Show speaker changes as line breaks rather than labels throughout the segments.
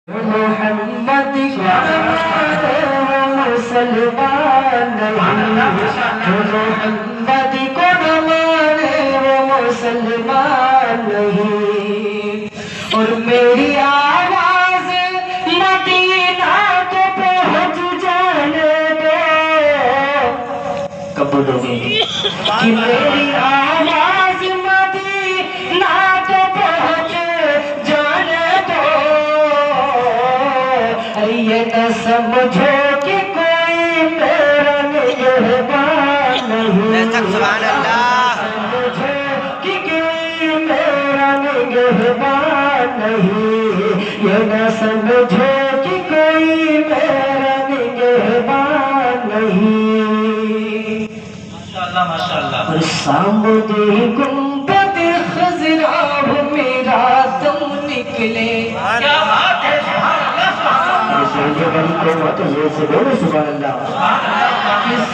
محمد مسلمان نہیں، محمد کو نہ مانے وہ مسلمان نہیں۔ اور میری آواز مدینہ کو پہنچ جانے دو، کب بولو گے کہ میری آواز مدینہ کو پہنچ جانے دو۔ یہ نہ سمجھو کہ کوئی میرا نگہبان نہیں،
سبحان اللہ۔
سمجھو کہ کوئی میرا نگہبان نہیں، یہ نہ سمجھو کہ کوئی میرا نگہبان نہیں۔ اور سامنے گنبد خضرا میرا دم نکلے،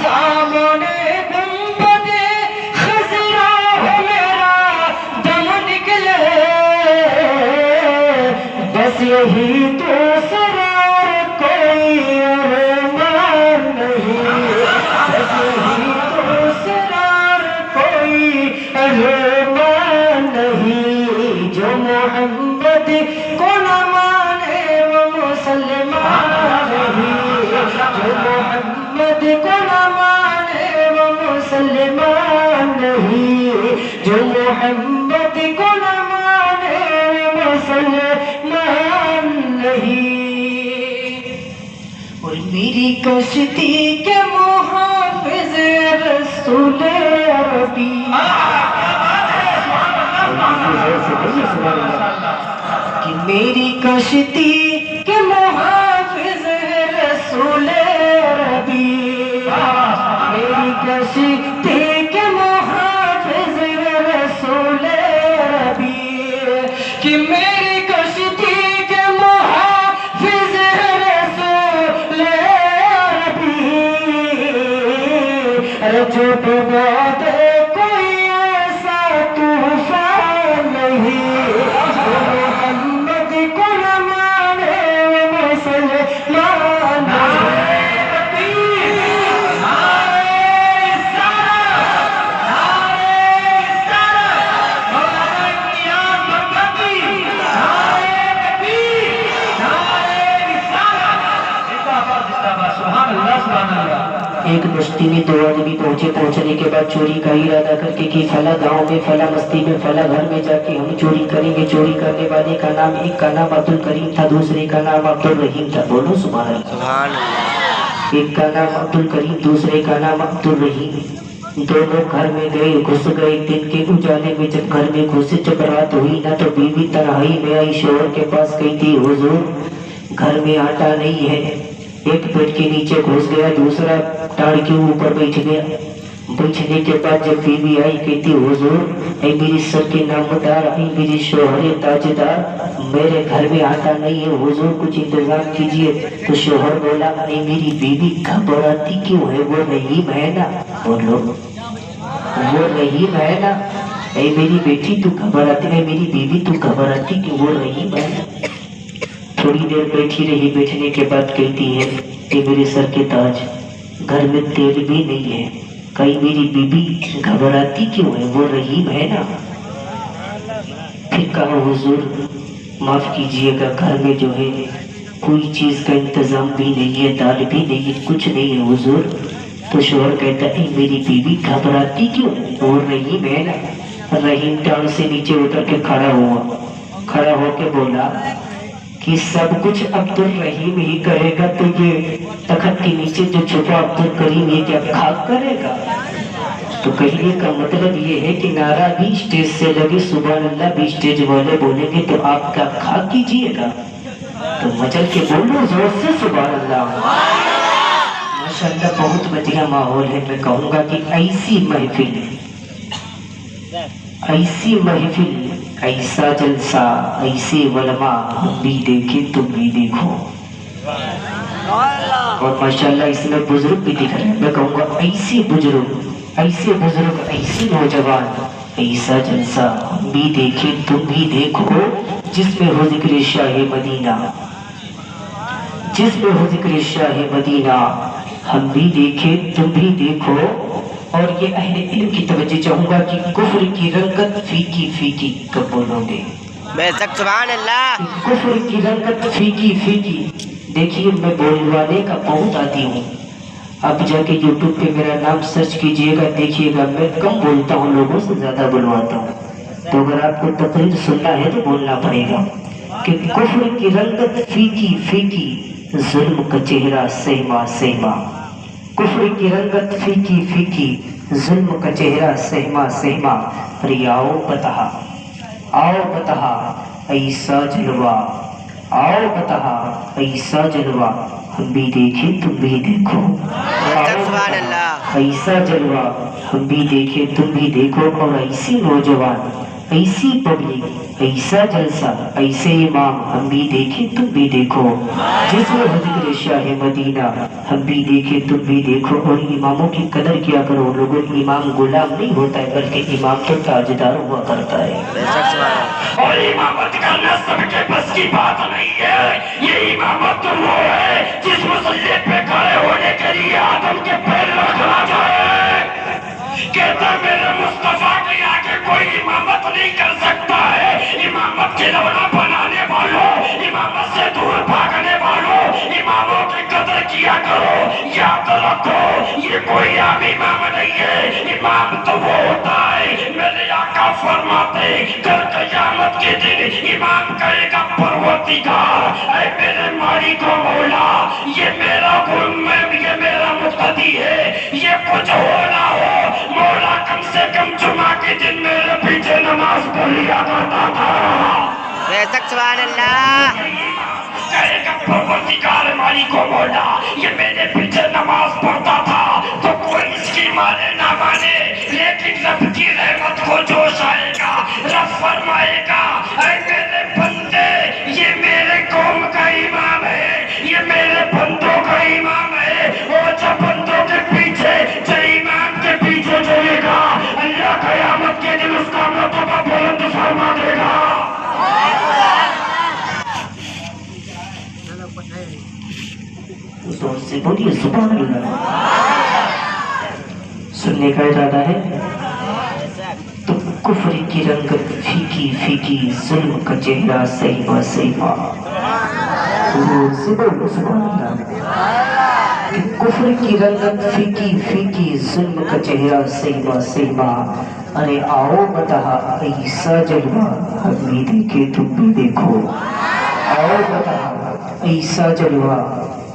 سامنے گنبد خضرا میرا دم نکلے، بس یہی تو سرار کوئی ارمان نہیں، بس یہی تو سرار کوئی ارمان نہیں۔ جو محمد کو نہ مانے وہ مسلمان نہیں، جو محمد کو نہ مانے وہ مسلمان نہیں، جو محمد کو نہ مانے وہ مسلمان نہیں۔ اور میری کشتی کے محافظ رسول عربی، کہ میری کشتی کے محافظ رسول عربی، میری کشتی کے محافظ رسول عربی، کہ میری کشتی کے محافظ رسول عربی، جو ڈبا دے کوئی ایسا طوفان نہیں، محمد کو نہ مانے مسلمان نہیں۔ ایک بستی میں دو آدمی پہنچنے کے بعد چوری کا ارادہ کر کے کہ فلاں گاؤں میں فلاں بستی میں فلاں گھر میں جا کے ہم چوری کریں گے۔ چوری کرنے والے کا نام، ایک کا نام عبد الکریم تھا، دوسرے کا نام عبد الرحیم تھا۔ بولو سبحان اللہ۔ ایک کا نام عبد الکریم، دوسرے کا نام عبد الرحیم۔ دونوں گھر میں گئے، گھس گئے۔ دن کے اجالے میں جب گھر میں گھسے، جب رات ہوئی نہ تو بیوی تنہائی میں آئی، شوہر کے پاس گئی تھی، حضور گھر میں آٹا نہیں ہے۔ ایک بیڈ کے نیچے گھس گیا، دوسرا ٹاڑ کے اوپر بیٹھ گیا۔ بیٹھنے کے بعد جب بیوی آئی، کہتی حضور اے میری سر کے نامدار، اے میری شوہر تاجدار، میرے گھر میں آٹا نہیں ہے، حضور کچھ انتظام کیجئے۔ تو شوہر بولا اے میری بیوی گھبراتی کیوں ہے، وہ رحیم ہے نا۔ بولو وہ رحیم ہے نا۔ اے میری بیٹی تو گھبراتی، اے میری بیوی تو گھبراتی کیوں، وہ رحیم ہے نا۔ تھوڑی دیر بیٹھی رہی، بیٹھنے کے بعد کہتی ہے کہ میرے سر کے تاج، گھر میں تیل بھی نہیں ہے، کہیں میری بیوی گھبراتی کیوں ہے، وہ رحیم ہے نا۔ پھر کہا حضور معاف کیجئے گا، گھر میں جو ہے کوئی چیز کا انتظام بھی نہیں ہے، دال بھی نہیں ہے، کچھ نہیں ہے حضور۔ تو شوہر کہتا ہے میری بیوی گھبراتی کیوں ہے، وہ رحیم ہے نا۔ رحیم ٹانگ سے نیچے اتر کے کھڑا ہوا، کھڑا ہو کے بولا کہ سب کچھ عبد الرحیم ہی کرے گا، تو یہ تخت کے نیچے جو چھپا عبد الکریم یہ کیا خاک کرے گا۔ تو کہنے کا مطلب یہ ہے کہ نعرہ بھی اسٹیج سے لگے، سبحان اللہ بھی اسٹیج والے بولیں گے تو آپ کا خاک کیجئے گا۔ تو مچل کے بولو زور سے سبحان اللہ۔ ماشاءاللہ بہت بڑھیا ماحول ہے۔ میں کہوں گا کہ ایسی محفل، ایسی محفل، ایسا جلسہ، ایسے علماء ہم بھی دیکھیں تم بھی دیکھو۔ اور ماشاءاللہ اس میں بزرگ بھی دکھ رہے ہیں۔ میں کہوں گا ایسے بزرگ، ایسے نوجوان، ایسا جلسہ ہم بھی دیکھیں تم بھی دیکھو، جس میں ہو ذکر شاہ مدینہ، جس میں ہو ذکر شاہ مدینہ، ہم بھی دیکھیں تم بھی دیکھو۔ اور یہ اہل علم کی توجہ چاہوں گا کہ کفر کی رنگت فیکی فیکی کب بولو گے؟
بے شک سبحان اللہ۔
کفر کی رنگت فیکی فیکی، دیکھیے میں بولوانے کا بہت عادی ہوں، آپ جا کے یوٹیوب پہ میرا نام سرچ کیجئے گا، دیکھیے گا میں کم بولتا ہوں، لوگوں سے زیادہ بلواتا ہوں، تو اگر آپ کو تقریر سننا ہے تو بولنا پڑے گا کہ کفر کی رنگت فیکی فیکی، ظلم کا چہرہ سہما سہما۔ کفر کی رنگت فیکی فیکی، ظلم کا چہرہ سہما سہما۔ ارے آؤ بتہا، آؤ بتہا ایسا جلوہ، آؤ بتہا ایسا جلوہ، ہم بھی دیکھیں تم بھی دیکھو۔
سبحان اللہ۔
ایسا جلوہ ہم بھی دیکھیں تم بھی دیکھو، اور ایسی نوجوان، ایسی پبلک، ایسا جلسہ، ایسے امام، ہم بھی دیکھیں تم بھی دیکھو۔ جس میں ذکر شاہ مدینہ، ہم بھی دیکھیں تم بھی دیکھو۔ اور اماموں کی قدر کیا کرو لوگوں، امام غلام نہیں ہوتا ہے بلکہ امام تو تاجدار ہوا کرتا ہے۔ اور امامت کرنا سب کے بس کی بات نہیں ہے، یہ امامت تو وہ ہے جس مسلح پہ کھڑے ہونے کے لیے آدم کے پیر رکھنا جائے۔ کہتا میرے مصطفیٰ کے آگے کوئی امامت نہیں کر سکتا ہے۔ امامت کی لونا بنانے والوں، امامت سے دور بھاگنے والوں، اماموں کی قدر کیا کرو، یاد رکھو یہ کوئی عام امام نہیں ہے، امام تو وہ ہوتا ہے میرے آقا فرماتے کل قیامت کے دن امام کہے گا پروردگار اے میرے مالک و مولا، یہ میرا غلام ہے، یہ میرا مقتدی ہے، یہ کچھ ہو نہ ہو مولا کم سے کم جمعہ کے دن میرے پیچھے نماز پڑھ لیا کرتا تھا۔
بے شک سبحان اللہ۔
کہے گا پروردگار مالک و مولا، یہ میرے پیچھے نماز پڑھتا تھا، تو کوئی اس کی مانے نہ مانے، لیکن رب کی رحمت کو جوش آئے گا، رب فرمائے گا اے میرے بندے یہ میرے قوم کا امام ہے، یہ میرے بندوں کا امام ہے۔ اور جو بندوں کے پیچھے، جو امام کے پیچھے چلے گا، اللہ قیامت کے دن اس کا مرتبہ بلند فرما دے گا۔ زور سے بولیے سبحان اللہ۔ سننے کا ارادہ ہے تو کفر کی رنگت پھیکی پھیکی، ظلم کا چہرہ سہما سہما۔ زور سے بولو سبحان اللہ۔ کہ کفر کی رنگت پھیکی پھیکی، ظلم کا چہرہ سہما سہما۔ ارے آؤ بتہا ایسا جلوہ، ہم بھی دیکھیں تم بھی دیکھو۔ آؤ بتہا ایسا جلوہ،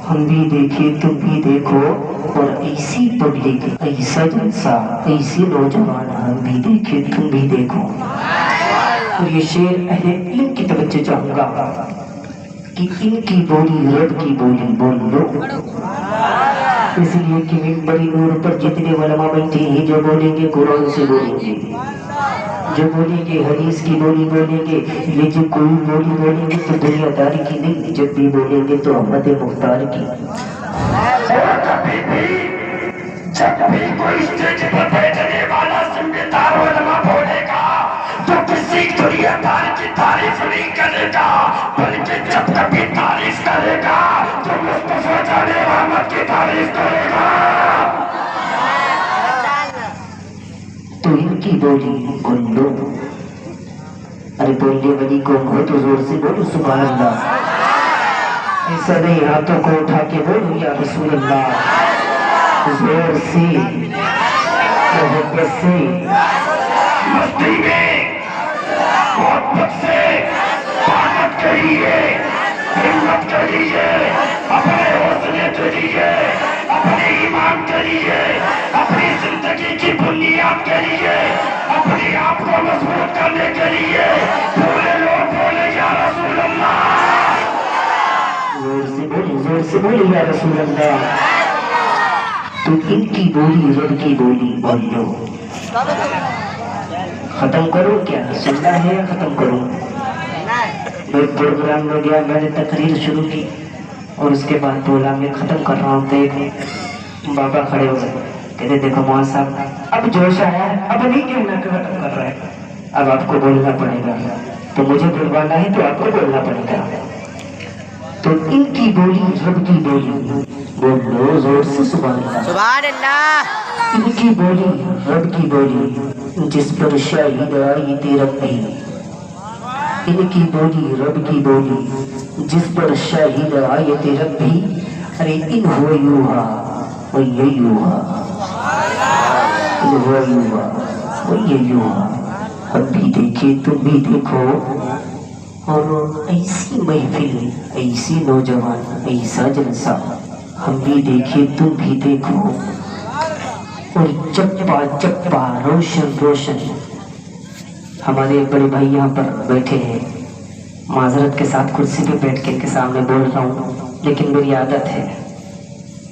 ہم بھی دیکھیں تم بھی دیکھو۔ اور ایسی پبلک، ایسا جلسہ، ایسی نوجوان، ہم بھی دیکھیں تم بھی دیکھو۔ اور یہ شعر اہل علم کی توجہ چاہوں گا کہ ان کی بولی رب کی بولی بول لو، اس لیے کہ منبر نور پر جتنے علماء بیٹھے ہیں جو بولیں گے قرآن سے بولیں گے، جو بولیں گے حدیث کی بولی بولیں گے، لیکن کوئی بولی بولیں گے تو دنیا داری کی نہیں، جب بھی بولیں گے تو احمد مختار کی۔ اور کبھی بھی جب بھی کوئی اسٹیج پر بیٹھنے والا ذمہ علماء بولے گا تو کسی دنیا دار کی تعریف نہیں کرے گا، بلکہ جب کبھی تعریف کرے گا تو مصطفیٰ جان رحمت کی تعریف کرے گا۔ تو ان کی بولی بول لو۔ ارے بولنے والی قوم ہو تو زور سے بولو سبحان اللہ۔ ایسا نہیں ہاتھوں کو اٹھا کے بولو یا رسول اللہ، زور سے، محبت سے، مستی میں، محبت سے، طاقت کے لیے، ہمت کے لیے، اپنے حوصلے کے لیے، اپنے ایمان کے لیے، اپنی زندگی کی بنیاد کے لیے، اپنے آپ کو مضبوط کرنے کے لیے پورے لوگ بولے یا رسول اللہ۔ زور سے بولے یا رسول اللہ۔ تو ان کی بولی رب کی بولی بول لو۔ ختم کرو کیا سننا ہے یا ختم کروں؟ میں پروگرام میں گیا، میں نے تقریر شروع کی اور اس کے بعد بولا میں ختم کر رہا ہوں، تو ایک بابا کھڑے ہو گئے، کہتے دیکھو مولانا صاحب اب جوش آیا ہے، اب نہیں کہنا کہ ختم کر رہا ہے، اب آپ کو بولنا پڑے گا، تو مجھے بلوانا ہے تو آپ کو بولنا پڑے گا۔ تو ان کی بولی رب کی بولی، بولو زور سے سبحان اللہ.
سبحان اللہ.
ان کی بولی رب کی بولی جس پر شاہد آیت ربی. ان کی بولی رب کی بولی جس پر شاہد آیت ربی. ارے ان ہو یوہا و یہ یوہا، ان ہو یوہا و یہ یوہا. ہم بھی دیکھے تم بھی دیکھو، اور ایسی محفل، ایسی نوجوان، ایسا جلسہ ہم بھی دیکھے تم بھی دیکھو. اور چپا چپا روشن روشن. ہمارے بڑے بھائی یہاں پر بیٹھے ہیں، معذرت کے ساتھ کرسی پہ بیٹھ کے ان کے سامنے بول رہا ہوں، لیکن میری عادت ہے،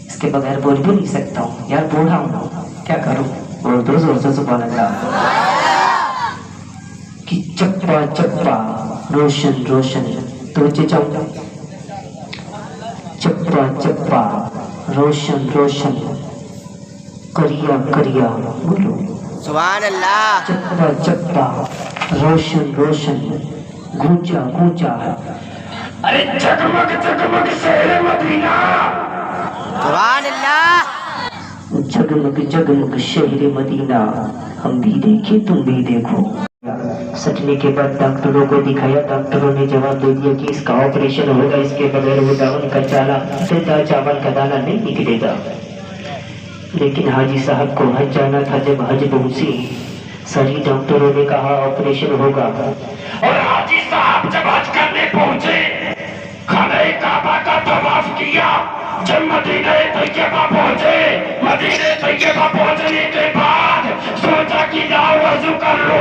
اس کے بغیر بول بھی نہیں سکتا ہوں. یار بول رہا ہوں، کیا کروں؟ بول دو زور سے سبحان اللہ. کہ چپا چپا روشن روشن. توجہ چاہوں، چپا چپا روشن روشن، کریا کریا. بولو
سبحان اللہ.
چپا چپا روشن روشن، گونجا گونجا. ارے جگمگ جگمگ شہر مدینہ.
سبحان اللہ.
جگمگ جگمگ شہر مدینہ. ہم بھی دیکھے تم بھی دیکھو. سٹنے کے بعد ڈاکٹروں کو دکھایا، ڈاکٹروں نے جواب دے دیا کہ اس کا آپریشن ہوگا، اس کے بغیر وہ داون کا چاول کا دانہ نہیں نکلے گا. لیکن حاجی صاحب کو حج جانا تھا. جب حج پہنچی، ساری ڈاکٹروں نے کہا آپریشن ہوگا، اور حاجی صاحب جب حج کرنے پہنچے، خانہ کعبہ کا طواف کیا. جب مدینہ طیبہ پہنچے، مدینہ طیبہ پہنچنے کے بعد سوچا کہ لاؤ وضو کر لو،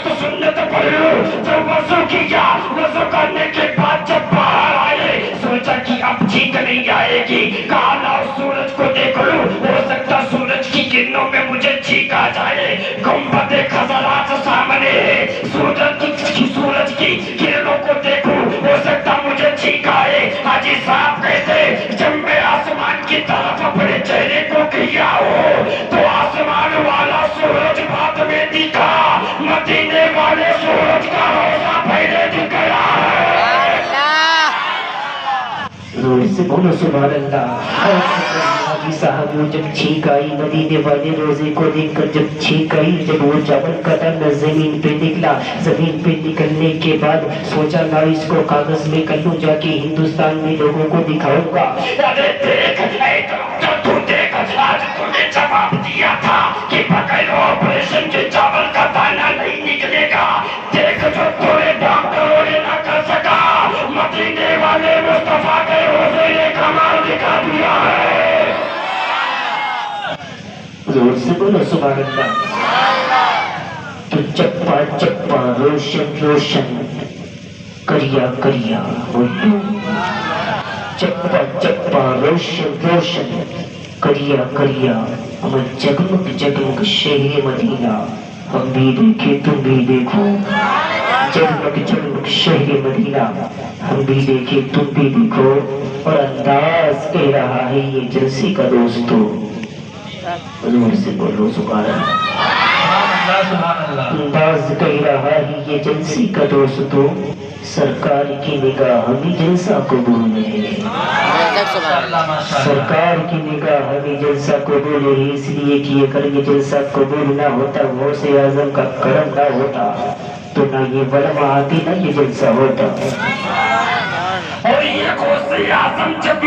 تو سنت پڑھ لو. جب وضو کیا، وضو کرنے کے بعد جب باہر آئے، سوچا کہ اب ٹھیک نہیں آئے گی. کہا لاؤ سورج کو دیکھ لو، ہو سکتا سورج کی کرنوں میں مجھے ٹھیک آ جائے. گنبد خضرات سامنے ہے، سورج کی کرنوں کو دیکھو، ہو سکتا مجھے ٹھیک آئے. حاجی صاحب کہتے جب میں آسمان کی طرف اپنے چہرے کو کیا ہو تو آسمان والا سورج بعد میں دکھا، مدینے والے سورج کا روزہ پہلے دکھ گیا ہے. زور سے بولو سبحان اللہ. حاجی صاحب وہ جب چھینک آئی، مدینے والے روزے کو دیکھ کر جب چھینک آئی، جب وہ چاول کا دانہ زمین پہ نکلا، زمین پہ نکلنے کے بعد سوچا لا اس کو کاغذ میں کر لوں، جا کے ہندوستان میں لوگوں کو دکھاؤں گا. ارے دیکھ اے ڈاکٹر، تو دیکھ آج تو نے جواب دیا تھا کہ بغیر آپریشن کے چاول کا دانہ نہیں نکلے گا. دیکھ جو تمہیں ڈاکٹروں نے نہ کر سکا، مدینے والے مصطفیٰ کے روزے نے کمال دکھا دیا ہے. زور سے بولو سبحان اللہ. تو چپا چپا روشن روشن، کریا کریا. بولو چپا چپا روشن روشن، کریا کریا. ہم جگمگ جگمگ شہر مدینہ. ہم بھی دیکھے تم بھی دیکھو، جگمگ جگمگ شہر مدینہ. ہم بھی دیکھے تم بھی دیکھو. اور انداز کہہ رہا ہے یہ جلسے کا دوستو. زور سے بولو سبحان اللہ. انداز کہہ رہا ہے یہ جلسے کا دوستو، سرکار کی نگاہ ہمیں جلسہ قبول ہے. سرکار کی نگاہ ہمیں جلسہ قبول ہے. اس لیے کہ اگر یہ جلسہ قبول نہ ہوتا، غوث اعظم کا کرم نہ ہوتا، تو نہ یہ ولم آتی نہ یہ جلسہ ہوتا. اور یہ غوث اعظم جب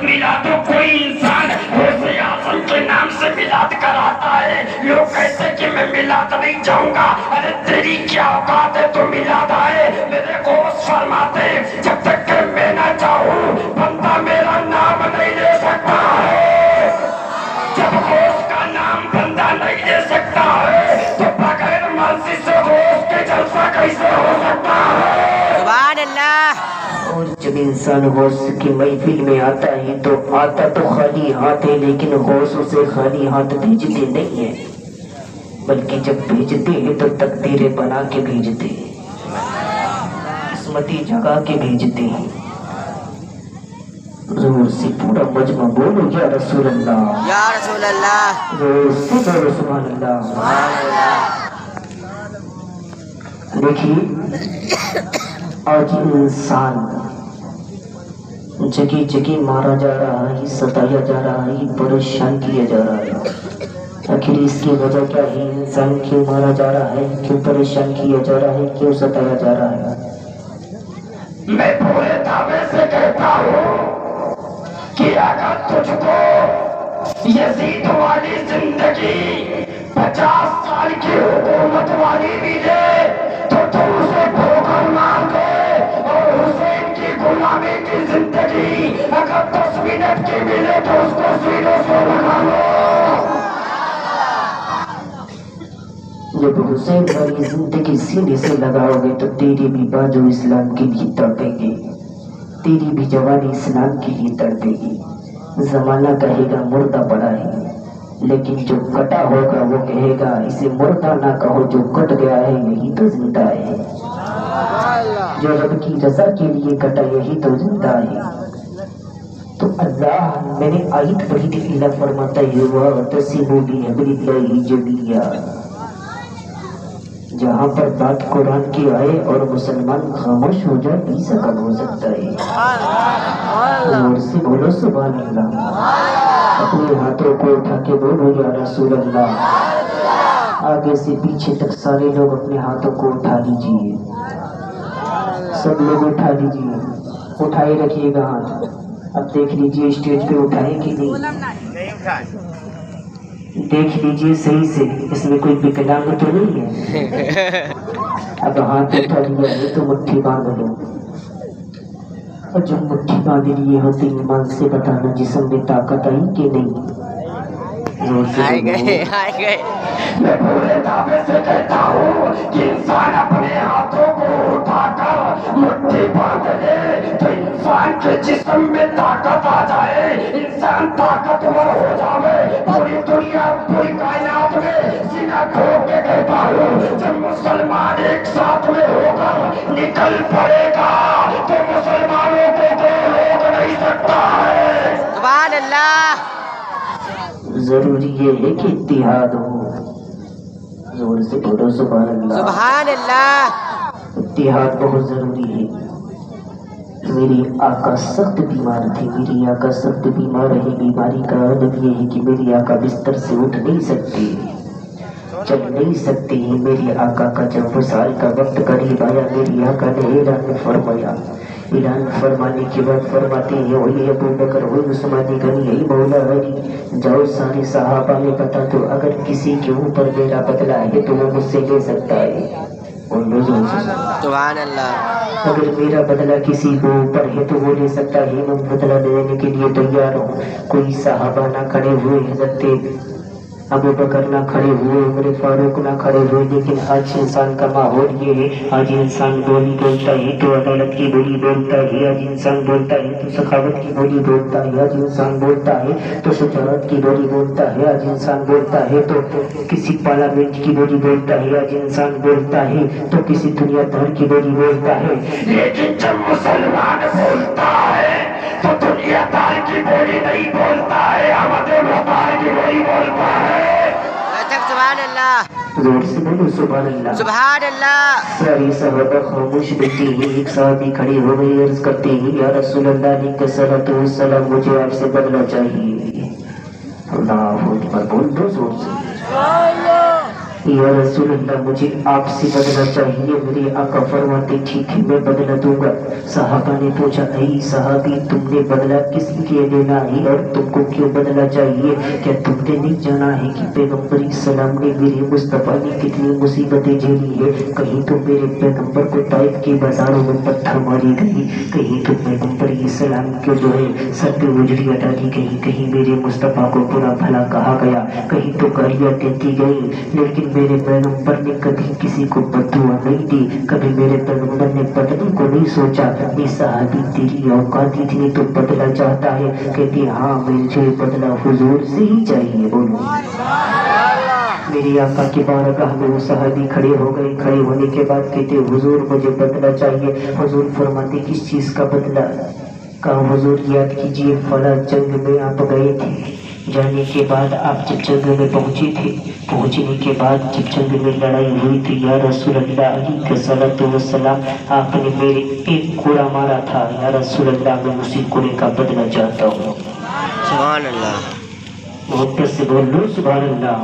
میلادوں کوئی انسان غوث اعظم کے نام سے میلاد کراتا ہے، لوگ کہتے کہ میں میلاد نہیں جاؤں گا. ارے تیری کیا اوقات ہے تو میلاد آئے؟ میرے غوث فرماتے جب تک کہ میں نہ چاہوں بندہ میرا نام نہیں لے سکتا ہے. جب غوث کا نام بندہ نہیں لے سکتا ہے تو بغیر مرضی سے غوث کے جلسہ کیسے ہو سکتا ہے؟
سبحان اللہ.
اور جب انسان غوث کی محفل میں آتا ہے تو آتا تو خالی ہاتھ ہے، لیکن غوث اسے خالی ہاتھ بھیجتے نہیں ہیں، بلکہ جب بھیجتے ہیں تو تقدیریں بنا کے بھیجتے ہیں، قسمتی جگہ کے بھیجتے ہیں. زور سے پورا مجمع بولو یا رسول اللہ،
یا رسول اللہ.
زور سے بولو سبحان اللہ.
سبحان اللہ.
دیکھیے آج انسان जगह जगह मारा जा रहा है, सताया जा रहा है, परेशान किया जा रहा है। आखिर इसकी वजह क्या है? इंसान क्यों मारा जा रहा है, क्यों परेशान किया जा रहा है, क्यों सताया जा रहा है?
मैं पूरे दावे से कहता हूँ कि अगर तुझको यजीद वाली जिंदगी 50 साल की हुकूमत वाली मिले तो तुम उसे ठोकर मार दे, और हुसैन की गुलामी की जिंदगी अगर 10 मिनट की मिले तो उसको सीनों से लगा लो।
जब हुसैन वाली जिंदगी सीने से लगाओगे तो तेरी भी बाजू इस्लाम के लिए तड़पेगी, तेरी भी जवानी इस्लाम के लिए तड़पेगी। जमाना कहेगा मुर्दा पड़ा है, लेकिन जो कटा होगा वो कहेगा इसे मुर्दा ना कहो, जो कट गया है यही तो जिंदा है। जो रब की रजा के लिए कटा यही तो जिंदा है। तो अल्लाह मैंने आयत पढ़ी थी, अल्लाह फरमाता है वअतसिमू बिहब्लिल्लाहि जमीआ। जहाँ पर बात कुरान की आए और मुसलमान खामोश हो जाए, ऐसा कब हो सकता है? जोर से बोलो सुभान अल्लाह। अपने हाथों को उठा के बोलो या रसूल अल्लाह। आगे से पीछे तक सारे लोग अपने हाथों को उठा लीजिए, सब लोग उठा लीजिए, उठाए रखिएगा हाथ। अब देख लीजिए स्टेज पे उठाए कि नहीं, देख लीजिए सही से, इसमें कोई विकलांग तो नहीं है। अब हाथ उठा लिया है तो मुट्ठी बांध लो, और जब मुट्ठी बांध लिए हो तो ईमान से बताना जिस्म में ताकत आई कि नहीं।
आए गए।
मैं पूरे दावे से कहता हूँ कि इंसान अपने हाथों को उठाकर मुट्ठी बांध ले तो इंसान के जिस्म में ताकत आ जाए, इंसान ताकतवर हो जाए। पूरी दुनिया पूरी कायनात में सीना ठोक के कहता हूँ जब मुसलमान एक साथ में होकर निकल पड़ेगा तो मुसलमानों को कोई रोक नहीं सकता है।
सुभान अल्लाह।
जरूरी ये है कि इत्तिहाद हो। जोर से बोलो सुभान अल्लाह।
सुभान अल्लाह।
इत्तिहाद बहुत जरूरी है। मेरी आका सख्त बीमार थी, मेरी आका सख्त बीमार रही। बीमारी का अदब ये है कि मेरी आका बिस्तर से उठ नहीं सकती, चल नहीं सकती है। मेरी आका का जब वसाल का वक्त करीब आया, मेरी आका ने ऐलान फरमाया। ऐलान फरमाने के बाद फरमाते हैं वही अबू बकर वही उस्मानी गनी यही मौला अली, जाओ सारे सहाबा में बता दो अगर किसी के ऊपर मेरा बदला है तो वो मुझसे ले सकता है।
सुभान अल्लाह।
अगर मेरा बदला किसी के ऊपर है तो वो ले सकता है, मैं बदला लेने के लिए तैयार हूँ। कोई सहाबा ना खड़े हुए, हज़रत अबू बकर ना खड़े हुए, उमर फारूक ना खड़े हुए, लेकिन आज इंसान का माहौल ये है, आज इंसान बोली बोलता है तो अदालत की बोली बोलता है, आज इंसान बोलता है तो सखावत की बोली बोलता है, आज इंसान बोलता है तो शुजाअत की बोली बोलता है, आज इंसान बोलता है तो किसी पार्लियामेंट की बोली बोलता है, आज इंसान बोलता है तो किसी दुनियादार की बोली बोलता है।
लेकिन जब मुसलमान बोलता है तो दुनियादार की बोली नहीं बोलता है, हमारे मुख्तार की बोली बोलता है।
सुभान अल्लाह।
जोर से बोलो सुभान अल्लाह।
सुभान अल्लाह।
सारी सहाबा खामोश बैठी है। एक साहबी खड़ी हो गई, अर्ज करते हैं या रसूल अल्लाह अलैहि सल्लल्लाहु अलैहि वसल्लम मुझे आपसे बदला चाहिए। अल्लाह अकबर बोल दो जोर से। या रसूल अल्लाह मुझे आपसे बदला चाहिए। मेरे आका फरमाते ठीक है मैं बदला दूंगा। सहाबा ने पूछा ऐ सहाबी तुमने बदला किस लिए लेना है और तुमको क्यों बदला चाहिए? क्या तुमने नहीं जाना है कि पैगम्बर सलाम ने मेरे मुस्तफा ने कितनी मुसीबतें झेली है? कहीं तो मेरे पैगम्बर को ताइफ के बाजारों में पत्थर मारी गई, कहीं तो पैगम्बर सलाम को जो है सर पे उजड़ी अटा दी गई, कहीं मेरे मुस्तफा को बुरा भला कहा गया, कहीं तो गालियां देती गई, लेकिन मेरे पैगम्बर ने कभी किसी को बददुआ नहीं दी, कभी मेरे पैगम्बर ने बदलने को नहीं सोचा। ये सहाबी तेरी औकात इतनी तो बदला चाहता है? कहती हाँ मुझे बदला हुजूर से ही चाहिए। बोलो मेरी आका की बारगाह में वो सहाबी खड़े हो गए। खड़े होने के बाद कहते हुजूर मुझे बदला चाहिए। हुजूर फरमाते किस चीज का बदला? कहा हुजूर याद कीजिए फला जंग में आप गए थे, जाने के बाद आप जब जंग में पहुंचे थे, पहुंचने के बाद जब जंग में लड़ाई हुई थी या रसूल अल्लाह अलैहि सल्लल्लाहु अलैहि वसल्लम, आपने मेरे एक कोड़ा मारा था या रसूल अल्लाह, मैं उसी कोड़े का बदला चाहता हूँ।
सुभान अल्लाह।
मोहब्बत से बोल लो सुभान अल्लाह।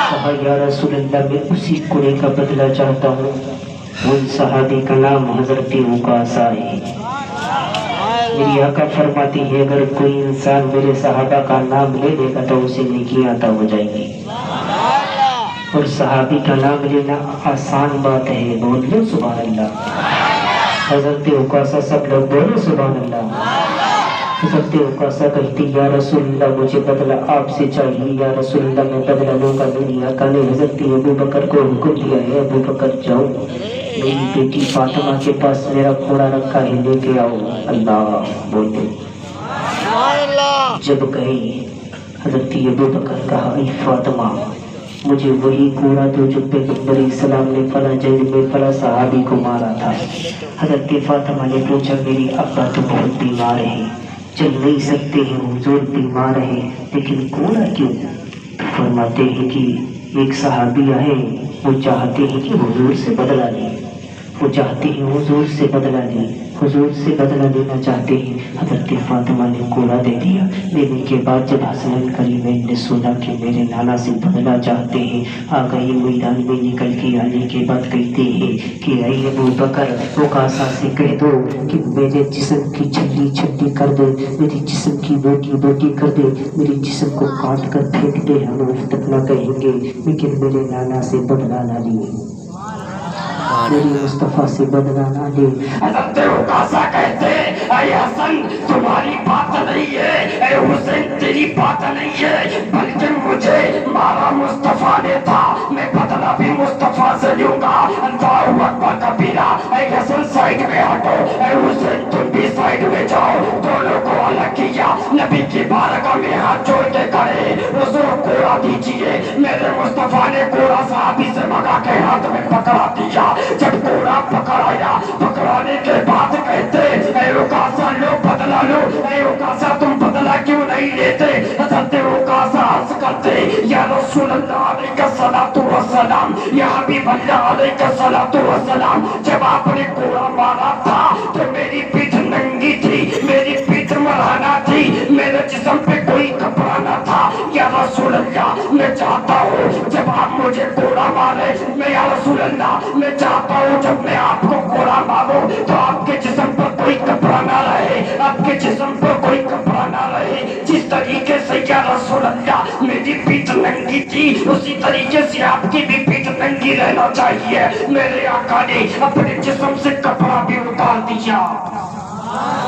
कहा या रसूल अल्लाह, मैं उसी कोड़े का बदला चाहता हूँ। उन सहाबी का नाम हजरत उकासा है। मेरी आका फरमाती है, अगर कोई इंसान मेरे सहाबा का नाम ले लेगा तो उसे नेकियां अता हो जाएंगी। और सहाबी का नाम लेना आसान बात है, बोल लो सुभान अल्लाह। हजरत उकासा, सब लोग बोलो सुभान अल्लाह। हजरत उकासा कहती, या रसूलल्लाह, मुझे बदला आपसे चाहिए या रसूलल्लाह, मैं बदला लूंगा। मेरी आका ने हजरत अबू बकर को हुक्म दिया है, अबू बकर जाओ, मेरी बेटी फातिमा के पास मेरा घोड़ा रखा है, लेके आओ। अल्लाह बोलो। जब गए हजरत अबू बकर कहा, ऐ फातिमा, मुझे वही घोड़ा दो जो पैगंबर इस्लाम ने फला जंग में फला सहाबी को मारा था। हजरत फातिमा ने पूछा, मेरी अब्बा तो बहुत बीमार है, चल नहीं सकते हैं, हुजूर बीमार है, लेकिन घोड़ा क्यों? तो फरमाते हैं कि एक सहाबी आए, वो चाहते हैं कि हुजूर से बदला लें, वो चाहते हैं हुजूर से बदला लें, हुजूर से बदला लेना चाहते हैं। हजरत फातिमा ने घोड़ा दे दिया। लेने के बाद जब हसन करीमैन ने सुना कि मेरे नाना से बदला चाहते हैं, आ गए मैदान में। निकल के आने के बाद कहते हैं कि ऐ अबू बकर, उकासा से कह दो कि मेरे जिस्म की छल्ली छल्ली कर दे, मेरी जिस्म की बोटी बोटी कर दे, मेरे जिस्म को काट कर फेंक दे, हम उफ तक न कहेंगे, लेकिन मेरे नाना से बदला ना लिए, मेरी मुस्तफा से बदला ना ले।
हज़रत उकासा कहते, ऐ हसन, तुम्हारी बात नहीं है, ऐ हुसैन तेरी बात नहीं है, बल्कि मुझे मारा मुस्तफा ने था, मैं बदला भी मुस्तफा से लूंगा। अल्लाहु अकबर कबीरा। ऐ हसन साइड में हटो, ऐ हुसैन तुम भी साइड में जाओ। दोनों को अलग किया, नबी की बारगाह में हाथ जोड़ के खड़े, हुजूर घोड़ा दीजिए। मेरे मुस्तफा ने घोड़ा सहाबी से मंगा के हाथ में पकड़ा दिया। जब घोड़ा पकड़ाया, पकड़ाने के बाद कहते, ऐ उकासा लो बदला लो, ऐ उकासा तुम बदला क्यों नहीं लेते? हज़रत उकासा हंस करते, या रसूल अल्लाह अलैहि सल्लतु वस्सलाम, या हबीब अल्लाह अलैहि सल्लतु वस्सलाम, जब आपने घोड़ा मारा था तो मेरी पीठ नंगी थी, मेरी पीठ मरहना थी, मेरे जिस्म पे कोई कपड़ा न था। या रसूल अल्लाह, मैं चाहता हूँ जब आप मुझे घोड़ा मारे, मैं या रसूल अल्लाह, मैं चाहता हूँ जब मैं आपको घोड़ा मारूं तो आपके जिस्म पर कोई कपड़ा ना रहे, आपके जिस्म पर कोई कपड़ा ना रहे। जिस तरीके से या रसूल अल्लाह मेरी पीठ नंगी थी, उसी तरीके से आपकी भी पीठ नंगी रहना चाहिए। मेरे आका ने अपने जिस्म से कपड़ा भी उतार दिया।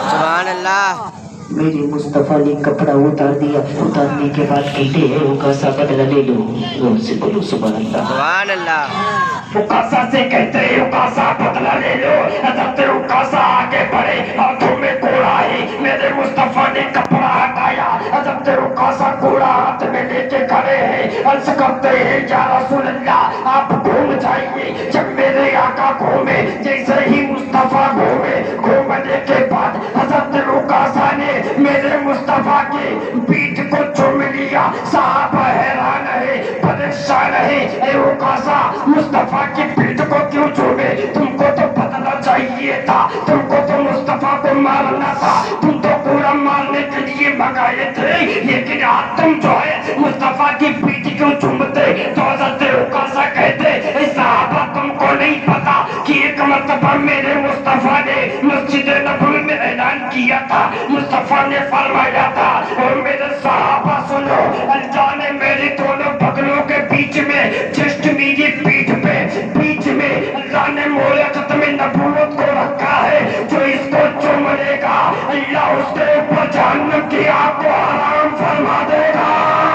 सुभान अल्लाह।
मेरे मुस्तफा ने कपड़ा उतार दिया। उतारने के बाद कहते हैं, उकासा बदला ले लो, जोर से बोलो सुभान अल्लाह।
सुभान अल्लाह।
उकासा से कहते हैं, उकासा बदला ले लो। हज़रत उकासा आगे बढ़े, हाथों में घोड़ा है, मेरे मुस्तफा ने कपड़ा हटाया। हज़रत उकासा घोड़ा हाथ में लेके खड़े हैं, अर्ज करते हैं, या रसूल अल्लाह आप घूम जाइए। जब मेरे आका घूमे, जैसे ही मुस्तफा घूमे, घूमने के बाद हज़रत उकासा ने मेरे मुस्तफा के पीठ को चूम लिया। साहबा हैरान है, परेशान है, ऐ उकासा मुस्तफा की पीठ को क्यों चूमे? तुमको तो बदला चाहिए था, तुमको तो मुस्तफा को मारना था, तुम तो पूरा मारने के लिए मंगाए थे, लेकिन आज तुम जो है मुस्तफा की पीठ क्यों चूमते? तो हज़रत उकासा कहते, साहबा तुमको नहीं पता कि एक मर्तबा मेरे मुस्तफा ने मस्जिद नबवी में ऐलान किया था, मुस्तफा ने फरमाया था, और मेरे साहबा सुनो, अल्लाह ने मेरे दोनों बगलों के बीच में, जस्ट मेरी पीठ में अल्लाह ने मोहर खत्म नबूवत को रखा है। जो इसको चूम लेगा, अल्लाह उसके ऊपर जहन्नम की आग को हराम फरमा देगा।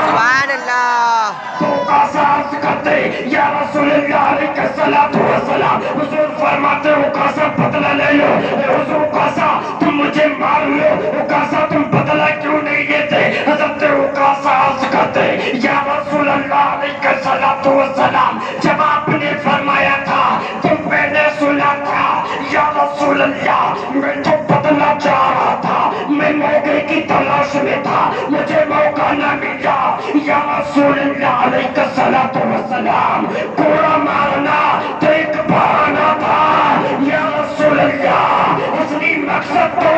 सुभान अल्लाह।
तो उकासा अर्ज करते, या रसूल अल्लाह अलैहि सल्लतु वस्सलाम, हुजूर फरमाते, उकासा बदला ले लो। हुजूर उकासा तुम मुझे मार लो, उकासा तुम बदला क्यों नहीं लेते? हज़रत उकासा अर्ज करते, या रसूल अल्लाह अलैहि सल्लतु वस्सलाम, जब आपने फरमाया था तो मैंने सुना था, या रसूल अल्लाह मैं तो बदला चाह रहा था, मैं मौके की तलाश में था, मुझे मौका न मिला। या रसूल अल्लाह अलैका सलातो व सलाम, कोड़ा मारना तो एक बहाना था। या रसूल अल्लाह, असली मकसद तो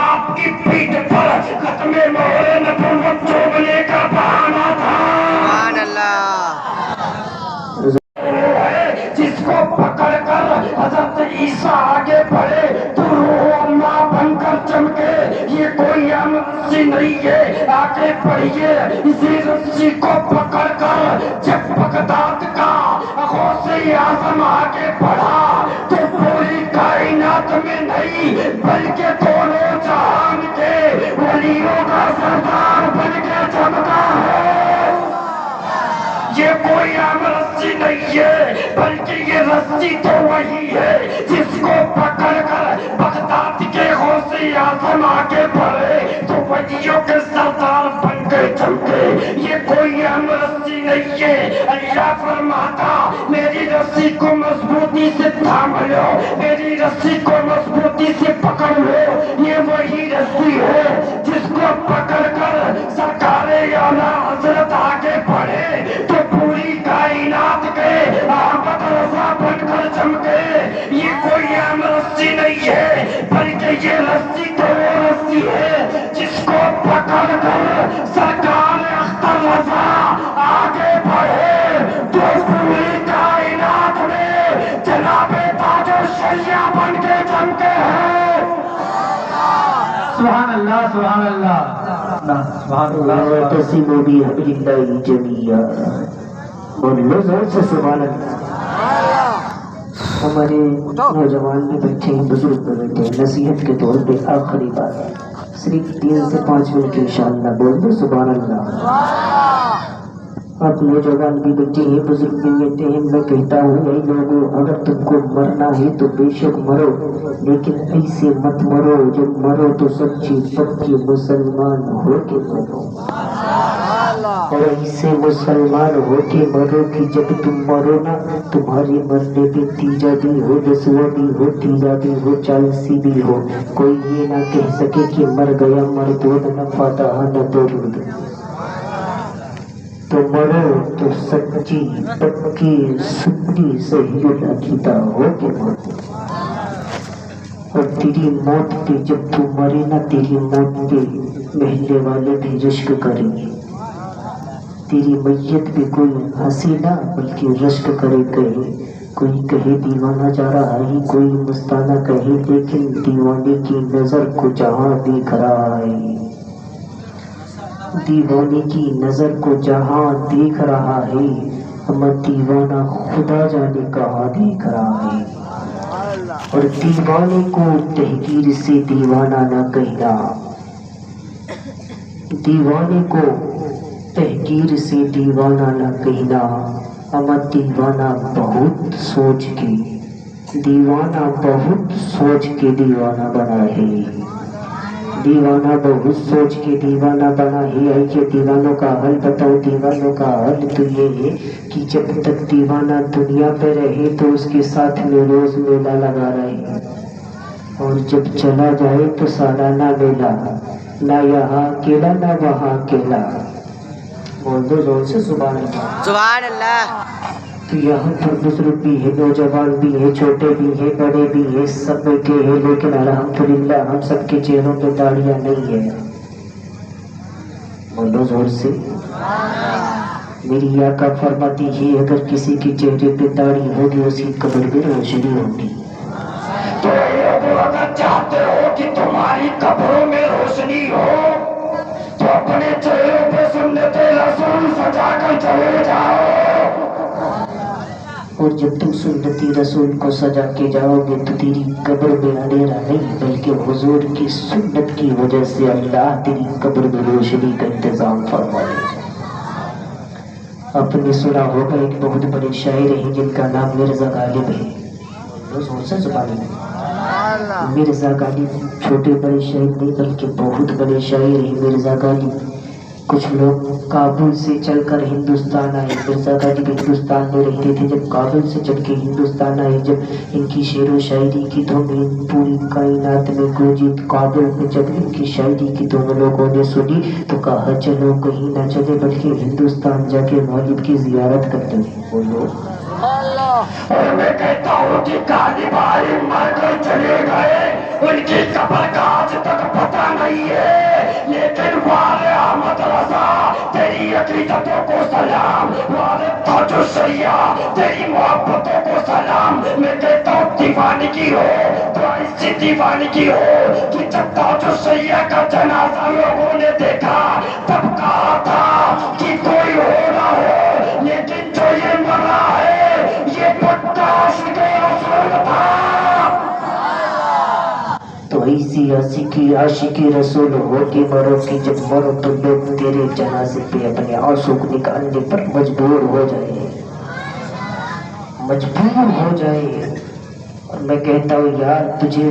आपकी पीठ पर खत्मे मोहरे नबूवत चोबने का बहाना था।
सुभान अल्लाह।
जिसको पकड़ कर हजरत ईसा आगे बढ़े तो रूह अल्लाह बनकर चमके। ये कोई आम रस्सी नहीं है, आगे बढ़िए। इसी रस्सी को पकड़ कर जब बगदाद का गौसे आजम आगे बढ़ा तो पूरी कायनात में नहीं बल्कि दोनों जहान के वलियों का सरदार बन के चमका है। ये कोई आम रस्सी नहीं है, बल्कि ये रस्सी तो वही है जिसको पकड़ कर बगदाद के गौसे आजम आगे बढ़े तो वलियों के सरदार बन के चमके। ये कोई आम रस्सी नहीं है। अल्लाह फरमाता मेरी रस्सी को मजबूती से थाम लो, मेरी रस्सी को मजबूती से पकड़ लो। ये वही रस्सी है जिसको पकड़ कर सरकारे आला हजरत आगे बढ़े तो पूरी कायनात के अहमद रजा बनकर चमके। ये कोई आम रस्सी नहीं है, बल्कि ये रस्सी तो वो रस्सी है जिसको पकड़ कर सरकार अख्तर रजा आगे बढ़े तो पूरी कायनात में जनाबे ताजो शरिया बन के चमके हैं।
सुभान अल्लाह, सुभान अल्लाह, सुभान अल्लाह।
तस्सीमो भी हबिलिल्लाहि जमिया। बोलो जोर से सुभान अल्लाह। हमारे नौजवान भी बैठे हैं, बुजुर्ग भी बैठे हैं। नसीहत के तौर पे आखिरी बात सिर्फ 3 से 5 मिनट इंशाअल्लाह बोल दो सुभान अल्लाह। आप नौजवान भी बैठे हैं, बुजुर्ग भी बैठे हैं। मैं कहता हूँ भाई लोगों, अगर तुमको मरना है तो बेशक मरो, लेकिन ऐसे मत मरो जब मरो तो सच्ची पक्की मुसलमान हो के मरो। और ऐसे मुसलमान हो के मरो कि जब तुम मरो ना तुम्हारे मरने पे तीजा भी हो, दसवा भी हो, तीजा भी हो, 40 भी हो, कोई ये ना कह सके कि मर गया मरदूद न फातहा न दरूद। तो मरो तो सच्ची पक्की सुपड़ी सही अकीदा हो के मरो। और तेरी मौत पे जब तू मरे ना, तेरी मौत पे महल्ले वाले भी रश्क करेंगे। तेरी मैयत पे कोई हंसी ना बल्कि रश्क करे कहे। कोई कहे दीवाना जा रहा है, कोई मस्ताना कहे, लेकिन दीवाने की नजर को जहां देख रहा है, दीवाने की नजर को जहां देख रहा है, हम दीवाना खुदा जाने कहाँ देख रहा है। और दीवाने को तहकीर से दीवाना न कहना, दीवाने को तहकीर से दीवाना न कहना। हम दीवाना बहुत सोच के, दीवाना बहुत सोच के दीवाना बना है, दीवाना बहुत सोच के दीवाना बना है। ये दीवानों का हल बताओ, दीवानों का हल तो ये है कि जब तक दीवाना दुनिया पे रहे तो उसके साथ में रोज मेला लगा रहे, और जब चला जाए तो सालाना मेला, ना यहाँ अकेला ना वहाँ अकेला। बोल दो जोर से सुभान अल्लाह,
सुभान अल्लाह।
तो यहाँ पर बुजुर्ग भी है, नौजवान भी है, छोटे भी है, बड़े भी है, सब बैठे हैं, लेकिन अल्हम्दुलिल्लाह हम सबके चेहरों पे दाढ़ियाँ नहीं है। बोलो जोर से। मेरी आका फरमाती है अगर किसी के चेहरे पे दाढ़ी होगी उसकी कब्र में रोशनी होगी।
तो लोगों अगर चाहते हो कि तुम्हारी कब्रों में रोशनी हो तो अपने चेहरों पे सुन्नते रसूल सजा कर चले जाओ।
और जब तुम सुन्नती रसूल को सजा के जाओगे तो तेरी कब्र में अंधेरा नहीं बल्कि हुजूर की सुन्नत की वजह से अल्लाह तेरी कब्र में रोशनी का इंतजाम फरमाए। आपने सुना होगा एक बहुत बड़े शायर हैं जिनका नाम मिर्जा गालिब है। मिर्जा गालिब छोटे बड़े शायर नहीं बल्कि बहुत बड़े शायर हैं मिर्जा गालिब। کچھ لوگ کابل سے چل کر ہندوستان آئے. مرزا غالب ہندوستان میں رہتے تھے. جب کابل سے چل کے ہندوستان آئے, جب ان کی شعر و شاعری کی دھن پوری کائنات میں گونجی, کابل میں جب ان کی شاعری کی دھن لوگوں نے سنی تو کہا چلو کہیں نہ چلے بلکہ ہندوستان جا کے غالب کی زیارت کر لیں. بولو
اور میں کہتا ہوں کہ کالی بھائی مر کر چلے گئے, ان کی قبر کا آج تک پتہ نہیں ہے, لیکن والد احمد رضا تیری عقیدتوں کو سلام, والد تاج الشریعہ تیری محبتوں کو سلام. میں کہتا ہوں دیوانگی ہو تو ایسی دیوانگی ہو کہ جب تاج الشریعہ کا جنازہ لوگوں نے دیکھا تب کہا تھا کہ کوئی ہو نہ ہو, لیکن جو یہ مرا ہے یہ پکا عاشق رسول تھا.
تو ایسی عاشقی رسول ہو کے مرو کہ جب مرو تو لوگ تیرے جنازے پہ اپنے آنسو کو نکالنے پر مجبور ہو جائے. اور میں کہتا ہوں یار تجھے